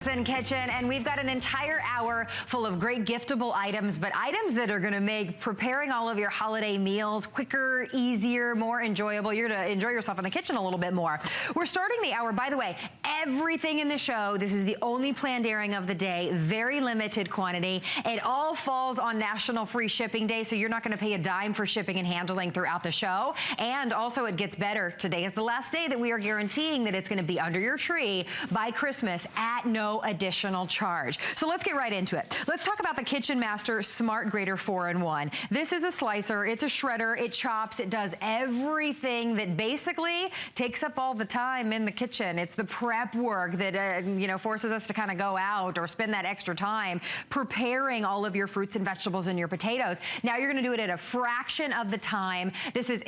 Kitchen, and we've got an entire hour full of great giftable items, but items that are going to make preparing all of your holiday meals quicker, easier, more enjoyable. You're going to enjoy yourself in the kitchen a little bit more. We're starting the hour, by the way, everything in the show, this is the only planned airing of the day, very limited quantity. It all falls on National Free Shipping Day, so you're not going to pay a dime for shipping and handling throughout the show. And also it gets better. Today is the last day that we are guaranteeing that it's going to be under your tree by Christmas at no additional charge. So let's get right into it. Let's talk about the Kitchen Master Smart Grater 4-in-1. This is a slicer, it's a shredder, it chops, it does everything that basically takes up all the time in the kitchen. It's the prep work that you know, forces us to kind of go out or spend that extra time preparing all of your fruits and vegetables and your potatoes. Now you're going to do it at a fraction of the time. This is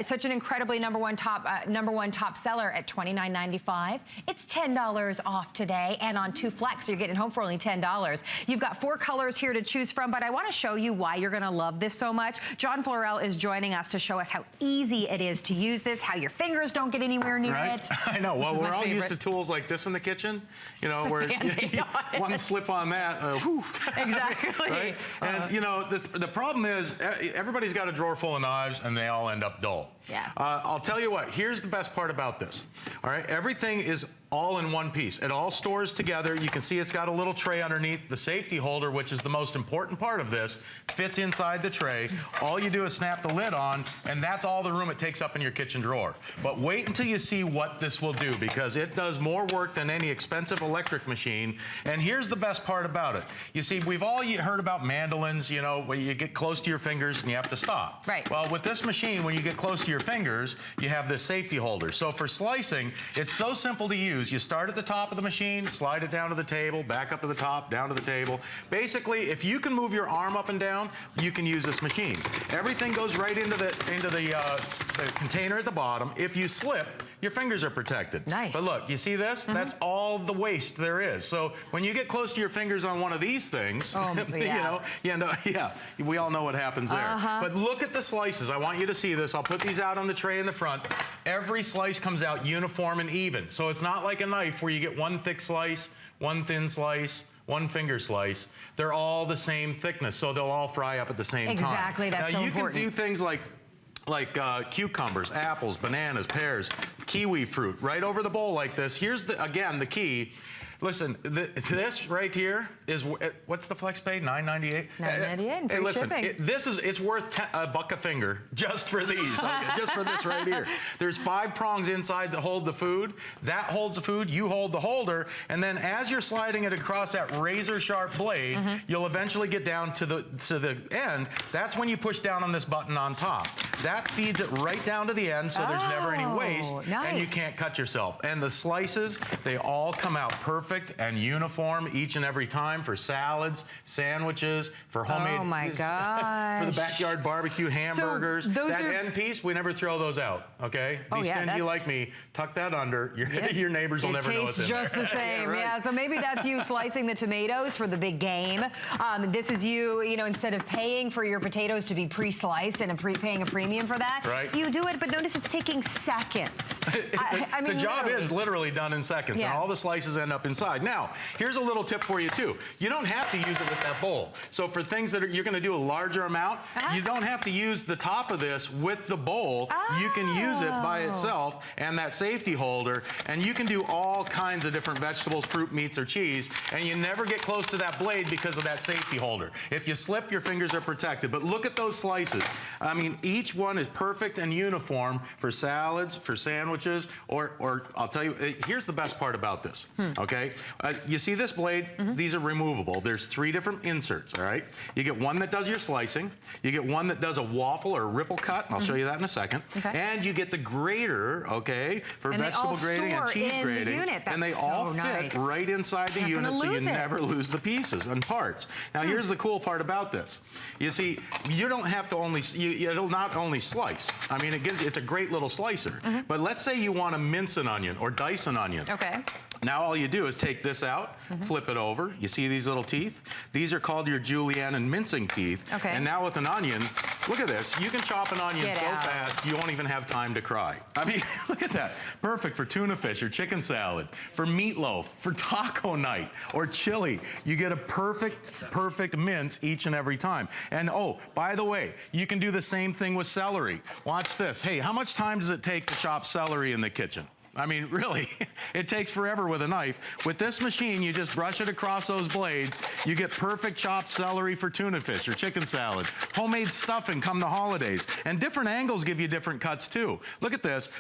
such an incredibly number one top seller at $29.95. It's $10 off today, and on 2 flex, so you're getting home for only $10. You've got 4 colors here to choose from, but I want to show you why you're going to love this so much. John Florell is joining us to show us how easy it is to use this, how your fingers don't get anywhere near it. I know. Well, we're all used to tools like this in the kitchen, you know, where one slip on that, whew. Exactly. Right? And you know, the problem is everybody's got a drawer full of knives and they all end up dull. Yeah. I'll tell you what, here's the best part about this. All right, everything is all in one piece. It all stores together. You can see it's got a little tray underneath. The safety holder, which is the most important part of this, fits inside the tray. All you do is snap the lid on, and that's all the room it takes up in your kitchen drawer. But wait until you see what this will do, because it does more work than any expensive electric machine. And here's the best part about it. You see, we've all heard about mandolins, you know, where you get close to your fingers and you have to stop. Right. Well, with this machine, when you get close to your fingers, you have this safety holder. So for slicing, it's so simple to use. You start at the top of the machine, slide it down to the table, back up to the top, down to the table. Basically, if you can move your arm up and down, you can use this machine. Everything goes right into the container at the bottom. If you slip, your fingers are protected. Nice. But look, you see this? That's all the waste there is. So when you get close to your fingers on one of these things, you know, we all know what happens there. But look at the slices. I want you to see this. I'll put these out on the tray in the front. Every slice comes out uniform and even. So it's not like a knife where you get one thick slice, one thin slice, one finger slice. They're all the same thickness, so they'll all fry up at the same time. Exactly, that's so important. Now you can do things like cucumbers, apples, bananas, pears, kiwi fruit, right over the bowl like this. Here's, again, the key. Listen, this right here is, what's the flex pay? $9.98? $9.98 and free hey, listen, shipping. It's worth $1 a finger just for these, just for this right here. There's 5 prongs inside that hold the food. That holds the food, you hold the holder, and then as you're sliding it across that razor sharp blade, you'll eventually get down to the end. That's when you push down on this button on top. That feeds it right down to the end, so there's never any waste, and you can't cut yourself. And the slices, they all come out perfect and uniform each and every time for salads, sandwiches, for homemade, oh my gosh, for the backyard barbecue, hamburgers. So that end piece, we never throw those out, okay? Be stingy like me, tuck that under. Your neighbors will never know what's in there. It tastes just the same, yeah. So maybe that's you slicing the tomatoes for the big game. This is you know, instead of paying for your potatoes to be pre-sliced and paying a premium for that, you do it, but notice it's taking seconds. I mean, the job is literally done in seconds, and all the slices end up inside. Now, here's a little tip for you too. You don't have to use it with that bowl. So for things that you're going to do a larger amount, you don't have to use the top of this with the bowl. You can use it by itself and that safety holder, and you can do all kinds of different vegetables, fruit, meats, or cheese, and you never get close to that blade because of that safety holder. If you slip, your fingers are protected. But look at those slices. I mean, each one is perfect and uniform for salads, for sandwiches, or I'll tell you, here's the best part about this, okay? You see this blade? These are removable. There's 3 different inserts, all right? You get one that does your slicing, you get one that does a waffle or a ripple cut, and I'll show you that in a second, and you get the grater, okay, for vegetable grating and cheese grating, and they all fit right inside the unit, so you never lose the pieces and parts. Now here's the cool part about this. You see, you don't have to it'll not only slice. I mean, it's a great little slicer, but let's say you want to mince an onion or dice an onion. Now all you do is take this out, flip it over. You see these little teeth? These are called your Julienne and mincing teeth. Okay. And now with an onion, look at this. You can chop an onion so fast you won't even have time to cry. I mean, look at that. Perfect for tuna fish or chicken salad, for meatloaf, for taco night, or chili. You get a perfect mince each and every time. And oh, by the way, you can do the same thing with celery. Watch this. Hey, how much time does it take to chop celery in the kitchen? I mean, really, it takes forever with a knife. With this machine, you just brush it across those blades. You get perfect chopped celery for tuna fish or chicken salad. Homemade stuffing come the holidays. And different angles give you different cuts, too. Look at this.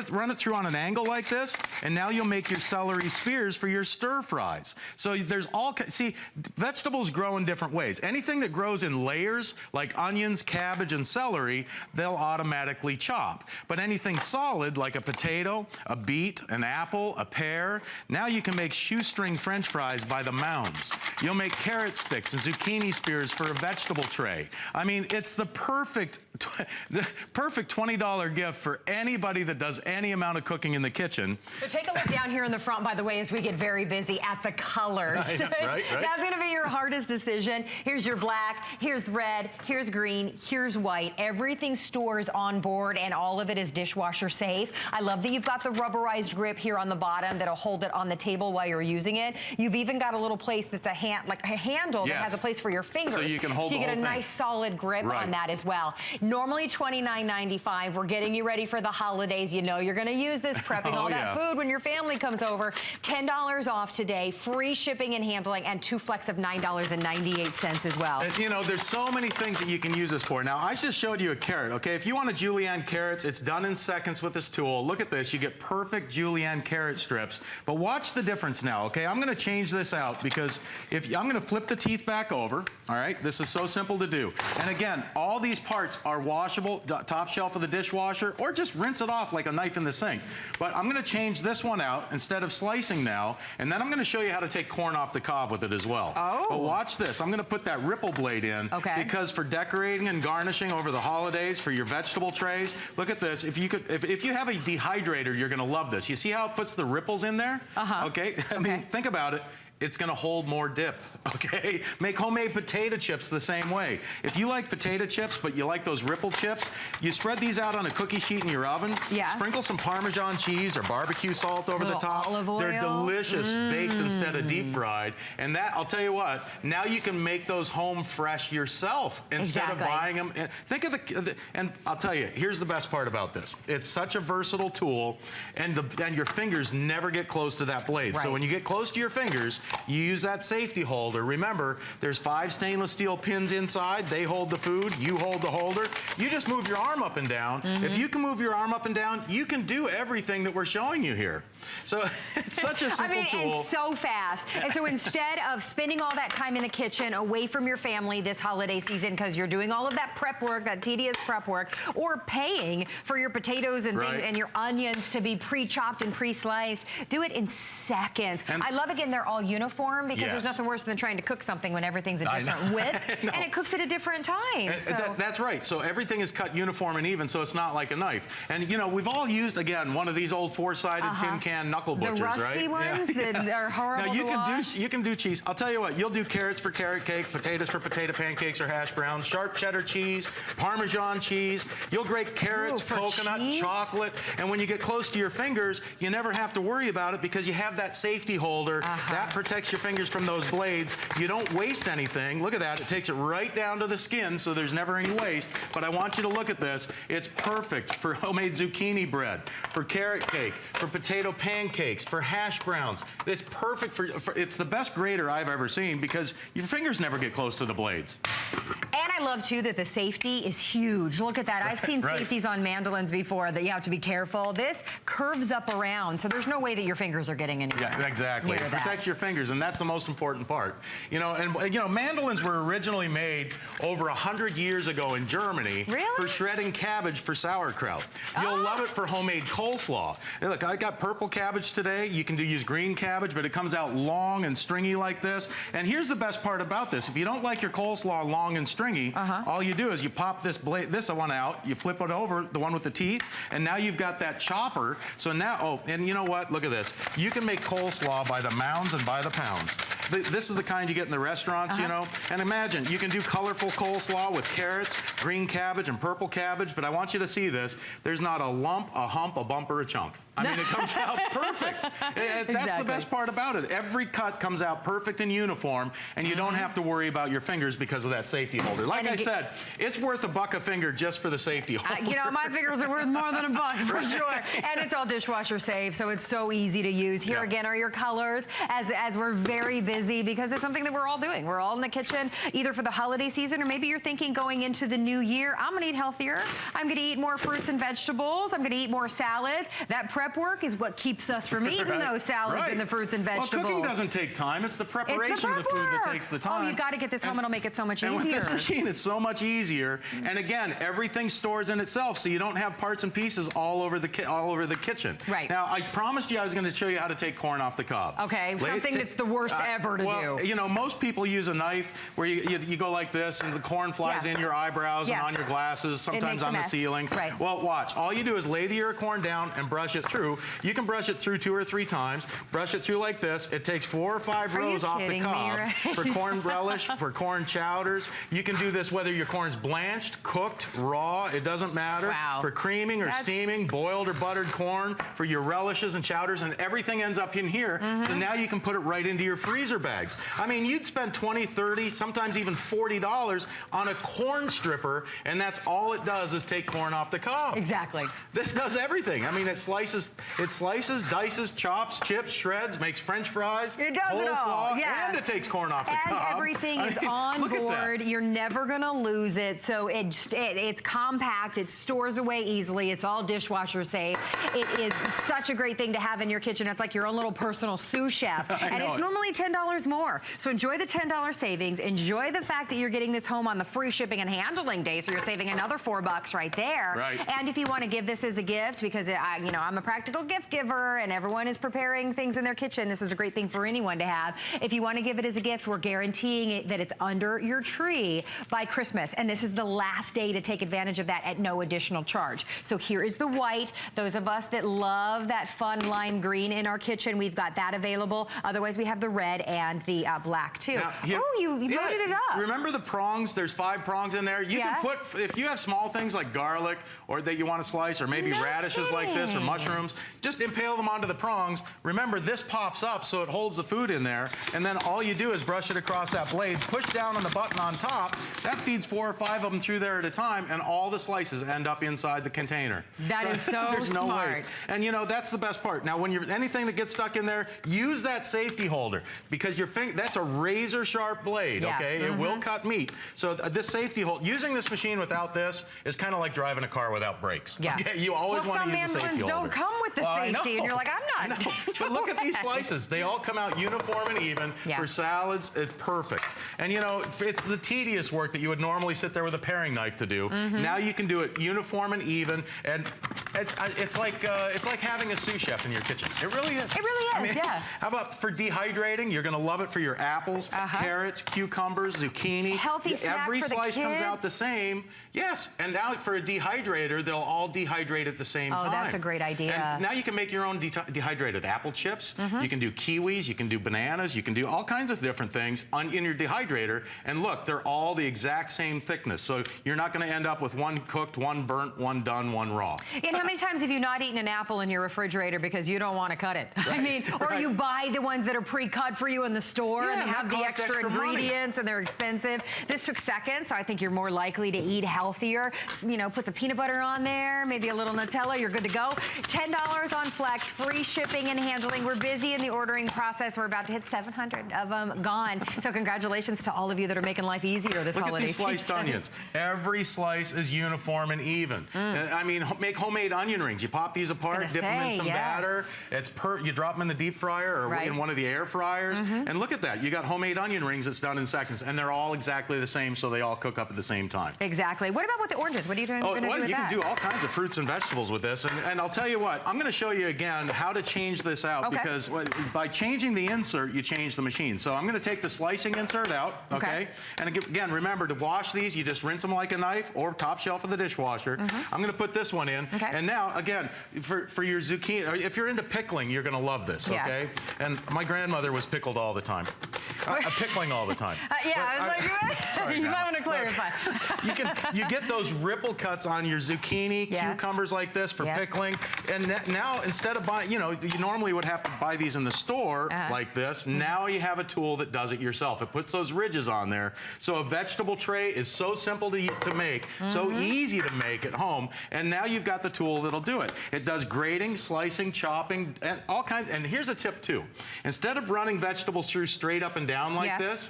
Run it through on an angle like this, and now you'll make your celery spears for your stir fries. So there's see, vegetables grow in different ways. Anything that grows in layers, like onions, cabbage, and celery, they'll automatically chop. But anything solid, like a potato, a beet, an apple, a pear. Now you can make shoestring French fries by the mounds. You'll make carrot sticks and zucchini spears for a vegetable tray. I mean, it's the perfect $20 gift for anybody that does any amount of cooking in the kitchen. So take a look down here in the front, by the way, as we get very busy at the colors. Right. That's going to be your hardest decision. Here's your black, here's red, here's green, here's white. Everything stores on board, and all of it is dishwasher safe. I love that you've got the rubberized grip here on the bottom that'll hold it on the table while you're using it. You've even got a little place that's like a handle that has a place for your fingers. So you can hold the whole thing. So you get a nice solid grip on that as well. Normally $29.95. We're getting you ready for the holidays. You know you're going to use this prepping all that food when your family comes over. $10 off today, free shipping and handling, and 2 flex of $9.98 as well. And, you know, there's so many things that you can use this for. Now, I just showed you a carrot, okay? If you want a Julienne carrots, it's done in seconds with this tool. Look at this. You get perfect Julienne carrot strips. But watch the difference now, okay? I'm going to change this out because I'm going to flip the teeth back over, all right? This is so simple to do. And again, all these parts are washable, top shelf of the dishwasher, or just rinse it off like a knife in the sink. But I'm going to change this one out instead of slicing now, and then I'm going to show you how to take corn off the cob with it as well. Oh. But watch this. I'm going to put that ripple blade in because for decorating and garnishing over the holidays for your vegetable trays, look at this. If you have a dehydrator, you're going to love this. You see how it puts the ripples in there? Okay? I mean, think about it. It's going to hold more dip, okay? Make homemade potato chips the same way. If you like potato chips, but you like those ripple chips, you spread these out on a cookie sheet in your oven. Sprinkle some Parmesan cheese or barbecue salt over the top. Olive oil. They're delicious, baked instead of deep fried. And that, I'll tell you what, now you can make those home fresh yourself instead of buying them. Think of and I'll tell you, here's the best part about this. It's such a versatile tool, and your fingers never get close to that blade. So when you get close to your fingers, you use that safety holder. Remember, there's 5 stainless steel pins inside. They hold the food. You hold the holder. You just move your arm up and down. If you can move your arm up and down, you can do everything that we're showing you here. So it's such a simple tool. And so fast. And so instead of spending all that time in the kitchen away from your family this holiday season because you're doing all of that prep work, that tedious prep work, or paying for your potatoes and things and your onions to be pre-chopped and pre-sliced, do it in seconds. And I love, again, they're all uniform because there's nothing worse than trying to cook something when everything's a different width and it cooks at a different time. That's right. So everything is cut uniform and even, so it's not like a knife. And you know, we've all used, again, one of these old 4-sided tin can knuckle butchers, right? The rusty ones that are horrible to wash. You can do cheese. I'll tell you what, you'll do carrots for carrot cake, potatoes for potato pancakes or hash browns, sharp cheddar cheese, Parmesan cheese. You'll grate carrots, coconut, chocolate, and when you get close to your fingers, you never have to worry about it because you have that safety holder. That protects your fingers from those blades. You don't waste anything. Look at that. It takes it right down to the skin, so there's never any waste. But I want you to look at this. It's perfect for homemade zucchini bread, for carrot cake, for potato pancakes, for hash browns. It's perfect for it's the best grater I've ever seen because your fingers never get close to the blades. And I love, too, that the safety is huge. Look at that. I've seen safeties on mandolins before that you have to be careful. This curves up around, so there's no way that your fingers are getting anywhere. Yeah, exactly. It protects your fingers, and that's the most important part. You know, and you know, mandolins were originally made over 100 years ago in Germany for shredding cabbage for sauerkraut. You'll love it for homemade coleslaw. Hey, look, I got purple cabbage today. You can use green cabbage, but it comes out long and stringy like this. And here's the best part about this. If you don't like your coleslaw long and stringy, me, all you do is you pop this one out, you flip it over, the one with the teeth, and now you've got that chopper. So now, oh, and you know what? Look at this. You can make coleslaw by the mounds and by the pounds. This is the kind you get in the restaurants, you know? And imagine, you can do colorful coleslaw with carrots, green cabbage, and purple cabbage, but I want you to see this. There's not a lump, a hump, a bump, or a chunk. I mean, it comes out perfect. That's the best part about it. Every cut comes out perfect and uniform, and you don't have to worry about your fingers because of that safety holder. Like I said, it's worth $1 a finger just for the safety holder. You know, my fingers are worth more than $1 for sure. And it's all dishwasher safe, so it's so easy to use. Here again are your colors as we're very busy because it's something that we're all doing. We're all in the kitchen either for the holiday season or maybe you're thinking going into the new year, I'm gonna eat healthier. I'm gonna eat more fruits and vegetables. I'm gonna eat more salads. That prep work is what keeps us from eating those salads and the fruits and vegetables. Well, cooking doesn't take time. It's the preparation of the food that takes the time. Oh, you got to get this home. It'll make it so much easier. And with this machine, it's so much easier. And again, everything stores in itself, so you don't have parts and pieces all over the kitchen. Right. Now, I promised you I was going to show you how to take corn off the cob. Okay, something that's the worst ever to do. You know, most people use a knife where you go like this, and the corn flies in your eyebrows and on your glasses, sometimes on the ceiling. Right. Well, watch. All you do is lay the ear of corn down and brush it through. You can brush it through 2 or 3 times. Brush it through like this. It takes 4 or 5 rows off the cob for corn relish, for corn chowders. You can do this whether your corn's blanched, cooked, raw. It doesn't matter. Wow. For creaming or steaming, boiled or buttered corn, for your relishes and chowders, and everything ends up in here. So now you can put it right into your freezer bags. I mean, you'd spend $20, $30, sometimes even $40 on a corn stripper, and that's all it does is take corn off the cob. Exactly. This does everything. I mean, it slices, dices, chops, chips, shreds, makes French fries, it does coleslaw, it all. And it takes corn off the cob. And everything is on board. You're never gonna lose it. So it's compact. It stores away easily. It's all dishwasher safe. It is such a great thing to have in your kitchen. It's like your own little personal sous chef. And it's normally $10 more. So enjoy the $10 savings. Enjoy the fact that you're getting this home on the free shipping and handling day. So you're saving another $4 right there. Right. And if you want to give this as a gift, because you know, I'm a practical gift giver and everyone is preparing things in their kitchen, this is a great thing for anyone to have. If you want to give it as a gift, we're guaranteeing that it's under your tree by Christmas. And this is the last day to take advantage of that at no additional charge. So here is the white. Those of us that love that fun lime green in our kitchen, we've got that available. Otherwise, we have the red and the black too. Now, oh, you loaded it up. Remember the prongs? There's 5 prongs in there. You can put, if you have small things like garlic or that you want to slice, or maybe radishes like this, or mushrooms, just impale them onto the prongs. Remember, this pops up so it holds the food in there, and then all you do is brush it across that blade, push down on the button on top. That feeds 4 or 5 of them through there at a time, and all the slices end up inside the container. That is so there's no smart. waste. And you know, that's the best part. Now, when you're anything that gets stuck in there, use that safety holder, because your finger, that's a razor sharp blade, okay? It will cut meat. So this safety holder, using this machine without this is kind of like driving a car without brakes. Yeah. Okay? You always want to use the safety holder. Some mandolins don't come with the safety, and you're like, I'm not. But look at these slices. They all come out uniform and even. For salads, it's perfect. And you know, it's the tedious work that you would normally sit there with a paring knife to do. Now you can do it uniform and even, and it's like having a sous chef in your kitchen. It really is. It really is, I mean, how about for dehydrating? You're going to love it for your apples, carrots, cucumbers, zucchini. Healthy snack Every for the slice kids. comes out the same. Yes, and now for a dehydrator, they'll all dehydrate at the same time. Oh, that's a great idea. And now you can make your own dehydrated apple chips. You can do kiwis, you can do bananas, you can do all kinds of different things in your dehydrator. And look, they're all the exact same thickness. So you're not going to end up with one cooked, one burnt, one done, one raw. And how many times have you not eaten an apple in your refrigerator because you don't want to cut it? I mean, or you buy the ones that are pre-cut for you in the store and have the extra ingredients and they're expensive. This took seconds, so I think you're more likely to eat healthier. You know, put the peanut butter on there, maybe a little Nutella, you're good to go. $10 on Flex, free shipping and handling. We're busy in the ordering process. We're about to hit 700 of them gone. So congratulations to all of you that are making life easier this holiday season. Look at these sliced onions. Every slice is uniform and even. I mean, make homemade onion rings. You pop these apart, dip them in some batter. You drop them in the deep fryer or in one of the air fryers. And look at that. You got homemade onion rings that's done in seconds, and they're all exactly the same, so they all cook up at the same time. Exactly. What about with the oranges? What are you going to do with that? You can do all kinds of fruits and vegetables with this, and I'll tell you what, I'm going to show you again how to change this out, because by changing the insert, you change the machine. So I'm going to take the slicing insert out, okay? And again, remember, to wash these, you just rinse them like a knife or top shelf of the dishwasher. I'm going to put this one in, and now, again, for your zucchini, if you're into pickling, you're going to love this, okay? And my grandmother was pickled all the time. Pickling all the time. I was like, sorry, you might want to clarify. You get those ripple cuts on your zucchini, cucumbers like this for pickling, and now instead of buying, you normally would have to buy these in the store like this. Now you have a tool that does it yourself. It puts those ridges on there. So a vegetable tray is so simple to make, so easy to make at home, and now you've got the tool that'll do it. It does grating, slicing, chopping, and all kinds. And here's a tip too. Instead of running vegetables through straight up and down like this,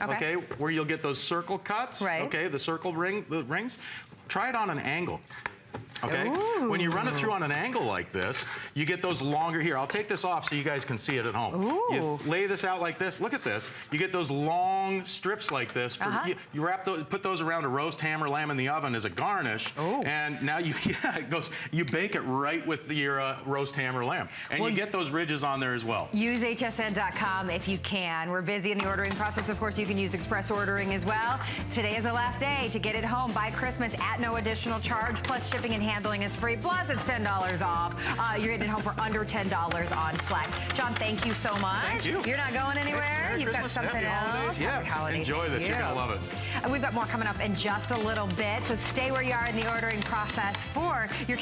where you'll get those circle cuts, the circle rings, try it on an angle. Okay? Ooh. When you run it through on an angle like this, you get those longer, here, I'll take this off so you guys can see it at home. Ooh. You lay this out like this, look at this, you get those long strips like this. You wrap those, put those around a roast ham or lamb in the oven as a garnish, and now you bake it right with your roast ham or lamb. And you get those ridges on there as well. Use hsn.com if you can. We're busy in the ordering process. Of course, you can use express ordering as well. Today is the last day to get it home by Christmas at no additional charge, plus shipping and handling is free, plus it's $10 off. You're getting it home for under $10 on Flex. John, thank you so much. Thank you. You're not going anywhere. You've got something else. Happy holidays. Enjoy this. You're going to love it. We've got more coming up in just a little bit, so stay where you are in the ordering process for your